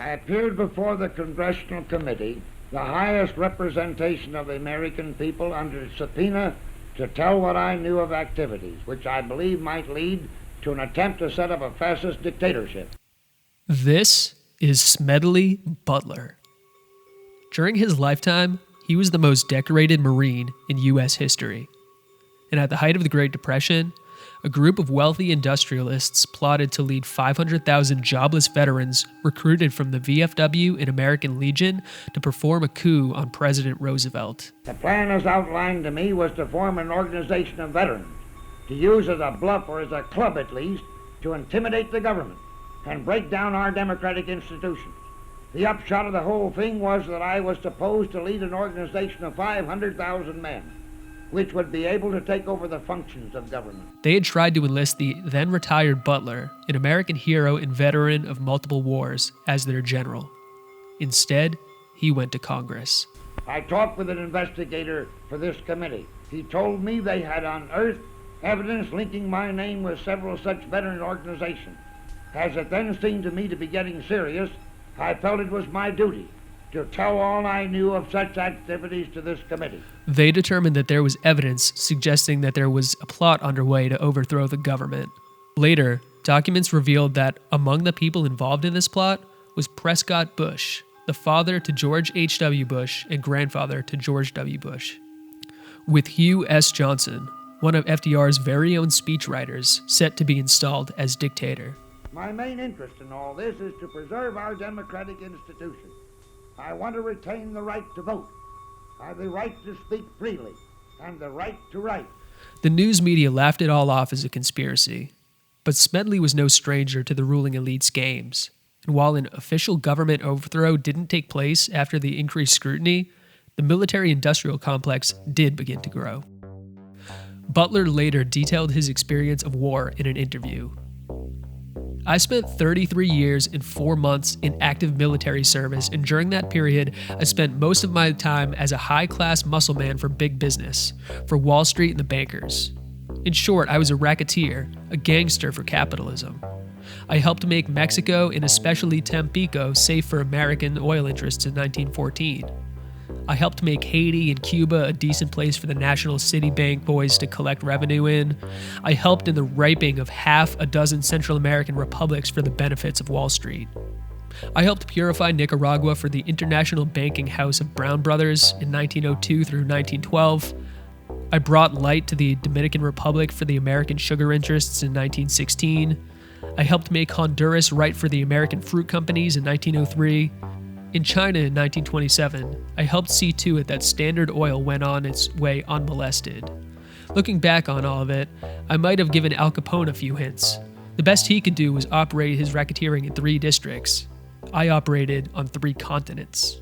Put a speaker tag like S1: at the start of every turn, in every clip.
S1: I appeared before the Congressional Committee, the highest representation of the American people, under subpoena to tell what I knew of activities which I believe might lead to an attempt to set up a fascist dictatorship.
S2: This is Smedley Butler. During his lifetime, he was the most decorated Marine in U.S. history. And at the height of the Great Depression, a group of wealthy industrialists plotted to lead 500,000 jobless veterans recruited from the VFW and American Legion to perform a coup on President Roosevelt.
S1: The plan as outlined to me was to form an organization of veterans, to use as a bluff, or as a club at least, to intimidate the government and break down our democratic institutions. The upshot of the whole thing was that I was supposed to lead an organization of 500,000 men, which would be able to take over the functions of government.
S2: They had tried to enlist the then-retired Butler, an American hero and veteran of multiple wars, as their general. Instead, he went to Congress.
S1: I talked with an investigator for this committee. He told me they had unearthed evidence linking my name with several such veteran organizations. As it then seemed to me to be getting serious, I felt it was my duty to tell all I knew of such activities to this committee.
S2: They determined that there was evidence suggesting that there was a plot underway to overthrow the government. Later, documents revealed that among the people involved in this plot was Prescott Bush, the father to George H.W. Bush and grandfather to George W. Bush, with Hugh S. Johnson, one of FDR's very own speechwriters, set to be installed as dictator.
S1: My main interest in all this is to preserve our democratic institutions. I want to retain the right to vote, the right to speak freely, and the right to write.
S2: The news media laughed it all off as a conspiracy. But Smedley was no stranger to the ruling elite's games. And while an official government overthrow didn't take place after the increased scrutiny, the military-industrial complex did begin to grow. Butler later detailed his experience of war in an interview. I spent 33 years and 4 months in active military service, and during that period, I spent most of my time as a high-class muscle man for big business, for Wall Street and the bankers. In short, I was a racketeer, a gangster for capitalism. I helped make Mexico, and especially Tampico, safe for American oil interests in 1914. I helped make Haiti and Cuba a decent place for the National City Bank boys to collect revenue in. I helped in the raping of half a dozen Central American republics for the benefits of Wall Street. I helped purify Nicaragua for the International Banking House of Brown Brothers in 1902 through 1912. I brought light to the Dominican Republic for the American sugar interests in 1916. I helped make Honduras right for the American fruit companies in 1903. In China in 1927, I helped see to it that Standard Oil went on its way unmolested. Looking back on all of it, I might have given Al Capone a few hints. The best he could do was operate his racketeering in 3 districts. I operated on 3 continents.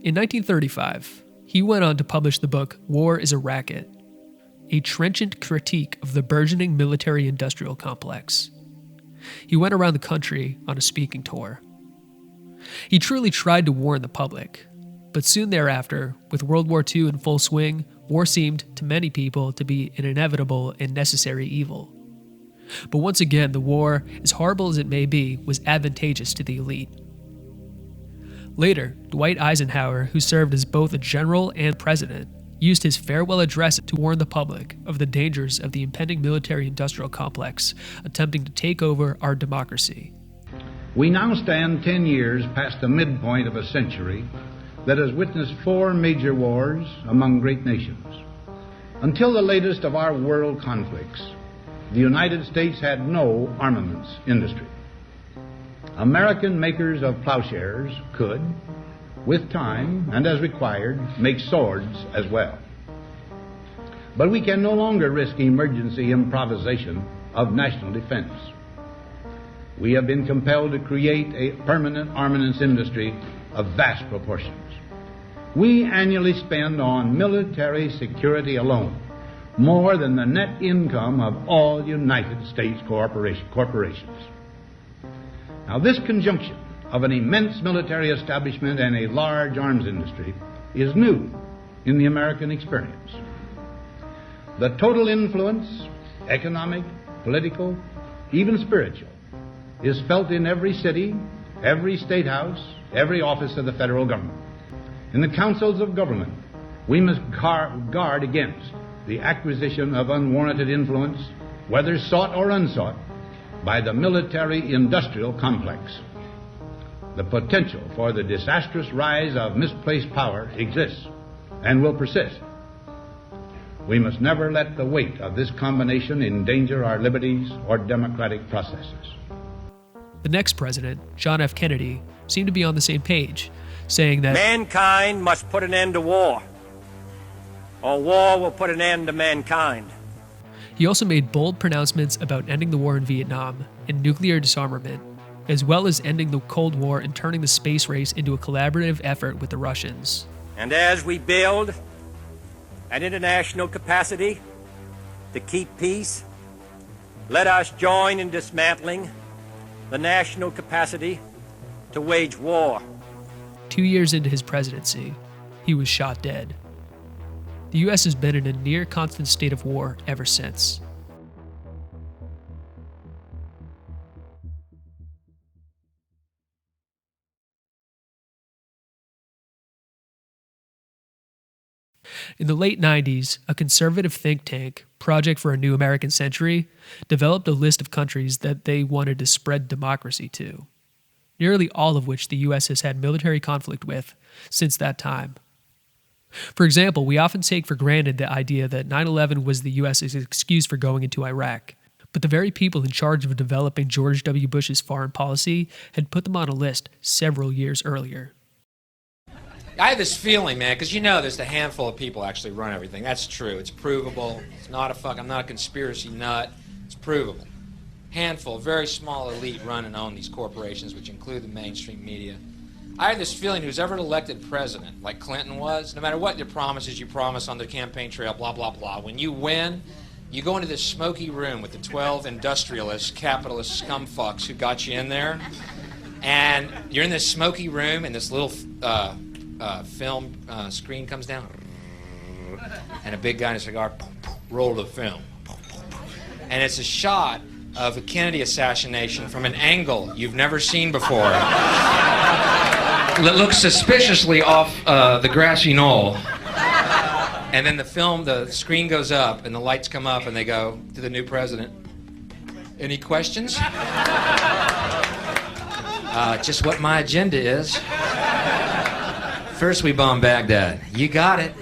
S2: In 1935, he went on to publish the book War is a Racket, a trenchant critique of the burgeoning military-industrial complex. He went around the country on a speaking tour. He truly tried to warn the public, but soon thereafter, with World War II in full swing, war seemed, to many people, to be an inevitable and necessary evil. But once again, the war, as horrible as it may be, was advantageous to the elite. Later, Dwight Eisenhower, who served as both a general and president, used his farewell address to warn the public of the dangers of the impending military-industrial complex attempting to take over our democracy.
S3: We now stand 10 years past the midpoint of a century that has witnessed 4 major wars among great nations. Until the latest of our world conflicts, the United States had no armaments industry. American makers of plowshares could, with time and as required, make swords as well. But we can no longer risk emergency improvisation of national defense. We have been compelled to create a permanent armaments industry of vast proportions. We annually spend on military security alone more than the net income of all United States corporations. Now, this conjunction of an immense military establishment and a large arms industry is new in the American experience. The total influence economic, political, even spiritual, is felt in every city, every state house, every office of the federal government. In the councils of government, we must guard against the acquisition of unwarranted influence, whether sought or unsought, by the military-industrial complex. The potential for the disastrous rise of misplaced power exists and will persist. We must never let the weight of this combination endanger our liberties or democratic processes.
S2: The next president, John F. Kennedy, seemed to be on the same page, saying that
S4: mankind must put an end to war, or war will put an end to mankind.
S2: He also made bold pronouncements about ending the war in Vietnam and nuclear disarmament, as well as ending the Cold War and turning the space race into a collaborative effort with the Russians.
S4: And as we build an international capacity to keep peace, let us join in dismantling the national capacity to wage war.
S2: 2 years into his presidency, he was shot dead. The U.S. has been in a near constant state of war ever since. In the late 90s, a conservative think tank, Project for a New American Century, developed a list of countries that they wanted to spread democracy to, nearly all of which the U.S. has had military conflict with since that time. For example, we often take for granted the idea that 9/11 was the U.S.'s excuse for going into Iraq, but the very people in charge of developing George W. Bush's foreign policy had put them on a list several years earlier.
S5: I have this feeling, man, because you know there's a handful of people actually run everything. That's true. It's provable. It's not I'm not a conspiracy nut. It's provable. Handful, very small elite run and own these corporations, which include the mainstream media. I have this feeling who's ever elected president, like Clinton was, no matter what your promises you promise on the campaign trail, blah, blah, blah, when you win, you go into this smoky room with the 12 industrialist, capitalist scumfucks who got you in there, and you're in this smoky room, and this little film screen comes down, and a big guy in a cigar, roll the film. And it's a shot of a Kennedy assassination from an angle you've never seen before. It looks suspiciously off the grassy knoll. And then the screen goes up and the lights come up and they go to the new president. Any questions? Just what my agenda is. First we bomb Baghdad. You got it.